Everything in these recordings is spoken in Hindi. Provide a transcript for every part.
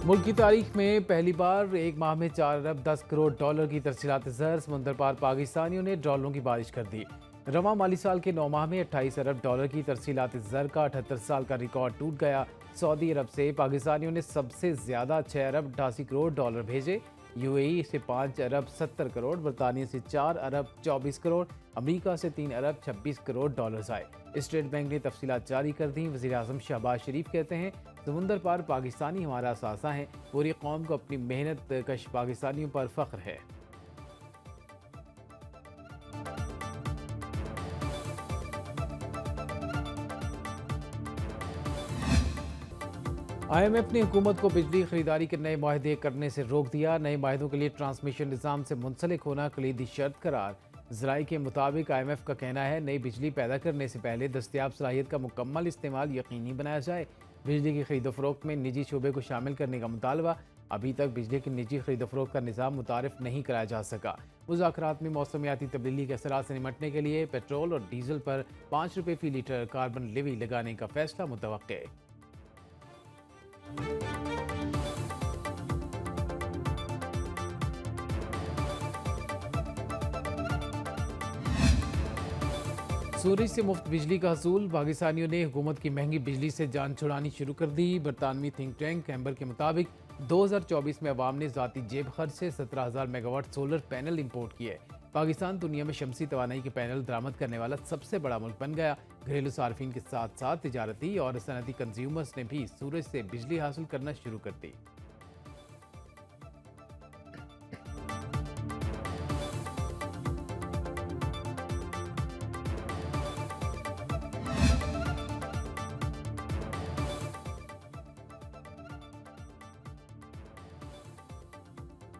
मुल्क की तारीख में पहली बार एक माह में 4 अरब 10 करोड़ डॉलर की तरसीलात ज़र समुंदर पार पाकिस्तानियों ने डॉलरों की बारिश कर दी। रवां माली साल के 9 माह में 28 अरब डॉलर की तरसीलात ज़र का 78 साल का रिकॉर्ड टूट गया। सऊदी अरब से पाकिस्तानियों ने सबसे ज्यादा 6 अरब 88 करोड़ डॉलर भेजे। यूएई से 5 अरब 70 करोड़, बरतानिया से 4 अरब 24 करोड़, अमरीका से 3 अरब 26 करोड़ डॉलर्स आए। स्टेट बैंक ने तफसीलात जारी कर दी। वज़ीर आज़म शहबाज शरीफ कहते हैं, समुंदर पार पाकिस्तानी हमारा असासा है। पूरी कौम को अपनी मेहनत कश पाकिस्तानियों पर फख्र है। IMF ने हुकूमत को बिजली खरीदारी के नए माहदे करने से रोक दिया। नए माहदों के लिए ट्रांसमिशन निज़ाम से मुंसलिक होना कलीदी शर्त करार। ज़राई के मुताबिक IMF का कहना है, नई बिजली पैदा करने से पहले दस्तयाब सलाहियत का मुकम्मल इस्तेमाल यकीनी बनाया जाए। बिजली की खरीदो फरोख्त में निजी शोबे को शामिल करने का मुतालबा। अभी तक बिजली की निजी खरीदो फरोख्त का निज़ाम मुतारिफ नहीं कराया जा सका। मुज़ाकरात में मौसमियाती तब्दीली के असरात से निमटने के लिए पेट्रोल और डीजल पर 5 रुपये फी लीटर कार्बन लेवी लगाने का फैसला मुतवक्के। सूरज से मुफ्त बिजली का हसूल। पाकिस्तानियों ने हुकूमत की महंगी बिजली से जान छुड़ानी शुरू कर दी। बरतानवी थिंक टैंक कैम्बर के मुताबिक 2024 में अवाम ने ज़ाती जेब खर्च से 17,000 मेगावाट सोलर पैनल इंपोर्ट किए। पाकिस्तान दुनिया में शमसी तवानाई के पैनल दरामद करने वाला सबसे बड़ा मुल्क बन गया। घरेलू सार्फिन के साथ साथ तिजारती और सनती कंज्यूमर्स ने भी सूरज से बिजली हासिल करना शुरू कर दी।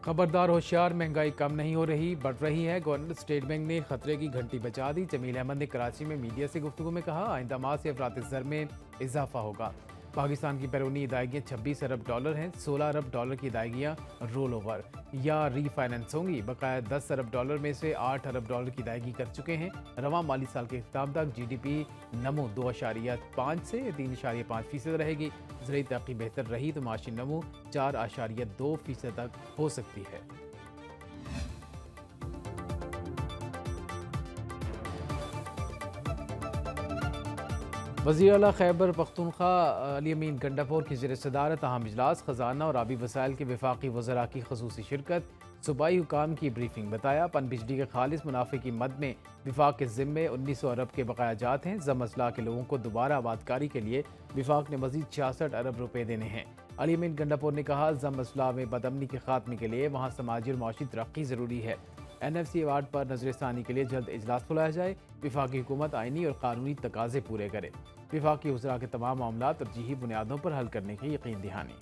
खबरदार होशियार, महंगाई कम नहीं हो रही, बढ़ रही है। गवर्नर स्टेट बैंक ने खतरे की घंटी बजा दी। जमील अहमद ने कराची में मीडिया से गुफ्तगू में कहा, आइंदा माह से अफरात ज़र में इजाफा होगा। पाकिस्तान की बैरूनी अदायगियाँ 26 अरब डॉलर हैं। 16 अरब डॉलर की अदायगियाँ रोल ओवर या रीफाइनेंस होंगी। बकाया 10 अरब डॉलर में से 8 अरब डॉलर की अदायगी कर चुके हैं। रवां माली साल के अख्ताम तक GDP नमो 2.5 से 3.5% रहेगी। ज़रूरी तरक्की बेहतर रही तो माशी नमो 4.2% तक हो सकती है। वज़ीर आला खैबर पख्तूनख्वा अली अमीन गंडापुर की ज़ेर सदारत अहम इजलास। ख़जाना और आबी वसाइल के वफाकी वज़रा की ख़ुसूसी शिरकत। सूबाई हुकाम की ब्रीफिंग। बताया, पन बिजली के खालिस मुनाफे की मद में विफाक के ज़िम्मे 1900 अरब के बकायाजात हैं। जम अजला के लोगों को दोबारा आबादकारी के लिए विफाक ने मज़ीद 66 अरब रुपये देने हैं। अली अमीन गंडापुर ने कहा, जम अजला में बदअमनी के खात्मे के लिए वहाँ समाजी और माशी तरक्की ज़रूरी है। NFC अवार्ड पर नजरसानी के लिए जल्द इजलास बुलाया जाए। विफाकी हुकूमत आइनी और कानूनी तकाजे पूरे करे। विफाकी वज़रा के तमाम मामला तरजीही बुनियादों पर हल करने की यकीन दहानी।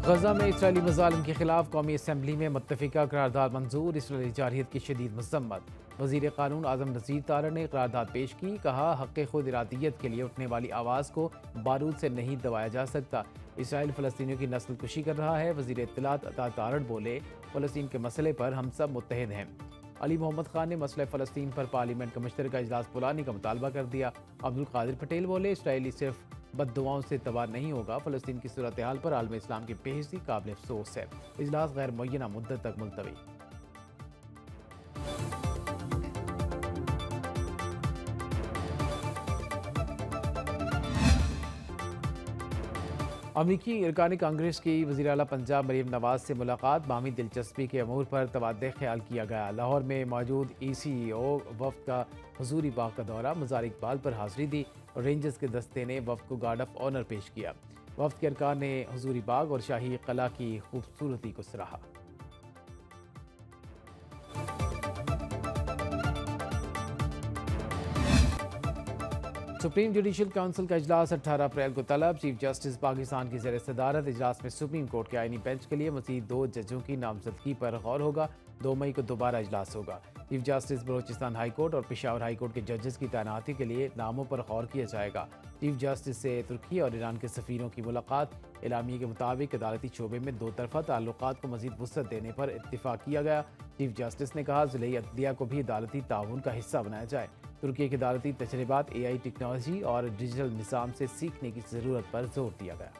गजा में इसराइली मज़ालिम के खिलाफ कौमी असम्बली में मुत्तफ़िका करारदाद मंजूर। इसराइली जारहियत की शदीद मज़म्मत। वज़ीर क़ानून आज़म नज़ीर तारड़ ने करारदाद पेश की। कहा, हक़ खुद इरादियत के लिए उठने वाली आवाज़ को बारूद से नहीं दबाया जा सकता। इसराइल फ़लस्तीनियों की नस्ल कुशी कर रहा है। वज़ीर इत्तलात अता तारड़ बोले, फ़लस्तीन के मसले पर हम सब मुत्तहिद हैं। अली मोहम्मद खान ने मसले फ़लस्तीन पर पार्लियामेंट का मुश्तरका इजलास बुलाने का मुतालबा कर दिया। अब्दुल कादिर पटेल बोले, इसराइली सिर्फ बद्दुआओं से तबाह नहीं होगा, फ़लस्तीन की सूरत हाल पर आलम इस्लाम की बेइज्जती काबिल अफसोस है। इजलास गैर मुअय्यना मुद्दत तक मुलतवी। अमरीकी अरकान कांग्रेस की वज़ीर आला पंजाब मरीम नवाज से मुलाकात। बामी दिलचस्पी के अमूर पर तबादले ख्याल किया गया। लाहौर में मौजूद ECO वफ़द का हजूरी बाग का दौरा। मज़ार इकबाल पर हाज़िरी दी। रेंजर्स के दस्ते ने वफ़द को गार्ड ऑफ ऑनर पेश किया। वफ़द के अरकान ने हजूरी बाग और शाही कला की खूबसूरती को सराहा। सुप्रीम जुडिशल काउंसिल का इजलास 18 अप्रैल को तलब। चीफ जस्टिस पाकिस्तान की ज़ेर सदारत इजलास में सुप्रीम कोर्ट के आईनी बेंच के लिए मज़ीद 2 जजों की नामजदगी पर गौर होगा। 2 मई को दोबारा इजलास होगा। Chief justice Balochistan high court और पेशावर हाई कोर्ट के जजेस की तैनाती के लिए नामों पर गौर किया जाएगा। चीफ जस्टिस से तुर्की और ईरान के सफ़ीरों की मुलाकात। एलामिया के मुताबिक अदालती शोबे में 2 तरफ़ा ताल्लुकात को मज़ीद वुसअत देने पर इत्तिफ़ाक़ किया गया। चीफ जस्टिस ने कहा, ज़िले अदलिया को भी अदालती ताउन का हिस्सा बनाया जाए। तुर्की के अदालती तजर्बात AI टेक्नोलॉजी और डिजिटल निज़ाम से सीखने की ज़रूरत पर जोर दिया गया।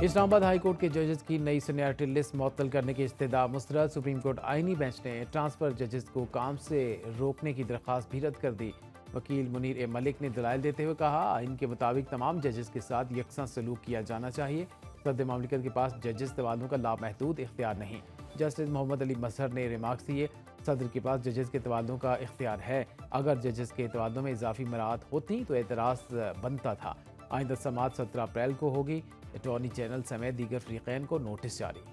इस्लामाबाद हाई कोर्ट के जजेस की नई सीनियरिटी लिस्ट मुअत्तल करने की इस्तदा मुस्तरद। सुप्रीम कोर्ट आईनी बेंच ने ट्रांसफर जजेस को काम से रोकने की दरख्वास्त भी रद्द कर दी। वकील मुनीर ए मलिक ने दलाइल देते हुए कहा, आइन के मुताबिक तमाम जजेस के साथ यकसा सलूक किया जाना चाहिए। सदर मामलिकत के पास जजेस तबादलों का लामहदूद इख्तियार नहीं। जस्टिस मोहम्मद अली मजहर ने रिमार्क्स दिए, सदर के पास जजेस के तबादलों का इख्तियार है। अगर जजेस के तबादलों में इजाफी मराहत होती तो एतराज़ बनता था। आइंदा समाअत 17 अप्रैल को होगी। अटॉर्नी जनरल समेत दीगर फरीकैन को नोटिस जारी।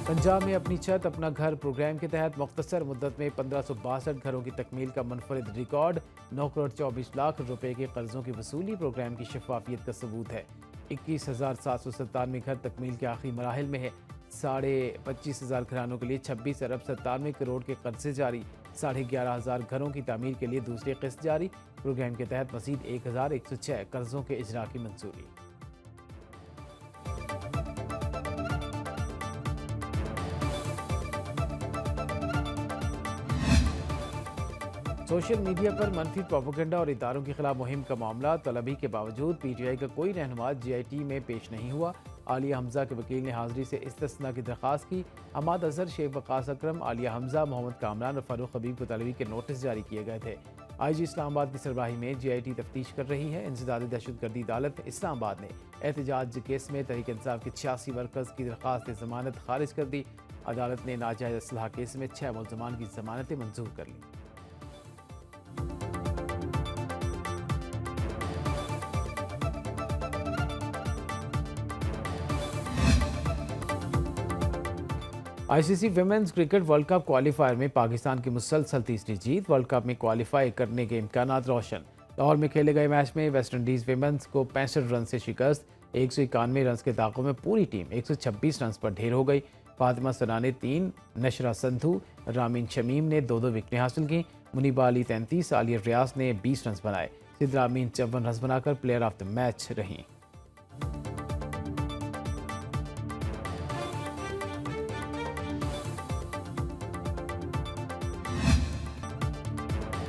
पंजाब में अपनी छत अपना घर प्रोग्राम के तहत मुख्तसर मुद्दत में 1562 घरों की तकमील का मुनफरिद रिकॉर्ड। 9 करोड़ 24 लाख रुपए के कर्जों की वसूली प्रोग्राम की शफाफियत का सबूत है। 21,797 घर तकमील के आखिरी मराहिल में है। 25,500 घरानों के लिए 26 अरब 97 करोड़ के कर्जे जारी। 11,500 घरों की तामीर के लिए दूसरी किस्त जारी। प्रोग्राम के तहत मजीद 1,106 कर्जों के इजरा की मंजूरी। सोशल मीडिया पर मनफी प्रोपेगेंडा और इदारों के खिलाफ मुहिम का मामला तलबी के बावजूद PTI का कोई रहनुमा GIT में पेश नहीं हुआ। आलिया हमजा के वकील ने हाजिरी से इस्तिस्ना की दरख्वास्त की। अहमद अजहर, शेख वकास अकरम, आलिया हमजा, मोहम्मद कामरान और फारूक हबीब को तलबी के नोटिस जारी किए गए थे। IG इस्लामाबाद की सरबराही में GIT तफ्तीश कर रही है। इंसदादी दहशतगर्दी अदालत इस्लामाबाद ने एहतजाज केस में तहरीक इंसाफ के 86 वर्कर्स की दरख्वास्त जमानत खारिज कर दी। अदालत ने नाजायज असलहा केस में 6 मुलजमान की जमानतें मंजूर कर ली। ICC women's cricket world cup qualifier में पाकिस्तान की मुसलसल तीसरी जीत। वर्ल्ड कप में क्वालिफाई करने के इम्कानात रोशन। लाहौर में खेले गए मैच में वेस्ट इंडीज़ विमेंस को 65 रन से शिकस्त। 191 रन के ताक़ुब में पूरी टीम 126 रन पर ढेर हो गई। फातिमा सना ने 3, नशरा संधू, रामीन शमीम ने 2-2 विकेटें हासिल की। मुनीबा अली 33, आलिया रियाज ने 20 रन बनाए। सिद्रा अमीन 54 रन बनाकर प्लेयर ऑफ द मैच रहीं।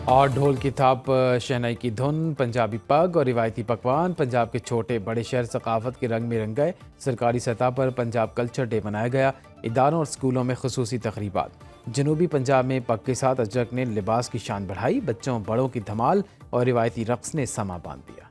और ढोल की थाप, शहनाई की धुन, पंजाबी पग और रिवायती पकवान पंजाब के छोटे बड़े शहर सकाफत के रंग में रंग गए। सरकारी सतह पर पंजाब कल्चर डे मनाया गया। इदारों और स्कूलों में खुसूसी तकरीबात। जनूबी पंजाब में पग के साथ अजरक ने लिबास की शान बढ़ाई। बच्चों बड़ों की धमाल और रिवायती रक्स ने समा बांध दिया।